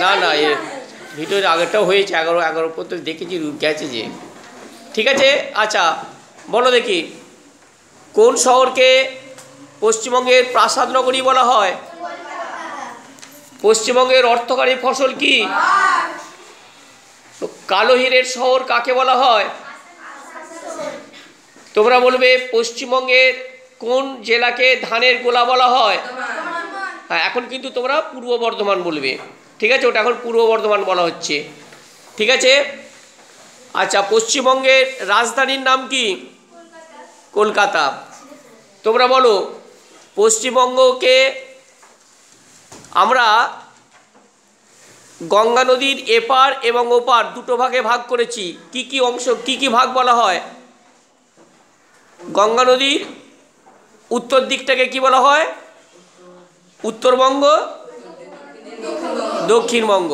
না না, এ ভিডিওর আগেরটাও হয়েছে, 11 পর্যন্ত দেখেছি, গেছে যে। ঠিক আছে, আচ্ছা বলো দেখি, কোন শহরকে পশ্চিমবঙ্গের প্রাসাদ নগরী বলা হয়? পশ্চিমবঙ্গের অর্থকারী ফসল কি? কালো হীরের শহর কাকে বলা হয়? তোমরা বলবে পশ্চিমবঙ্গের কোন জেলাকে ধানের গোলা বলা হয়? হ্যাঁ, এখন কিন্তু তোমরা পূর্ব বর্ধমান বলবে। ঠিক আছে, ওটা এখন পূর্ব বর্ধমান বলা হচ্ছে। ঠিক আছে, আচ্ছা পশ্চিমবঙ্গের রাজধানীর নাম কি? কলকাতা। তোমরা বলো পশ্চিমবঙ্গকে আমরা গঙ্গা নদীর এপার এবং ওপার দুটো ভাগে ভাগ করেছি, কি কি অংশ, কি কি ভাগ বলা হয়? গঙ্গা নদীর উত্তর দিকটাকে কি বলা হয়? উত্তরবঙ্গ, দক্ষিণবঙ্গ।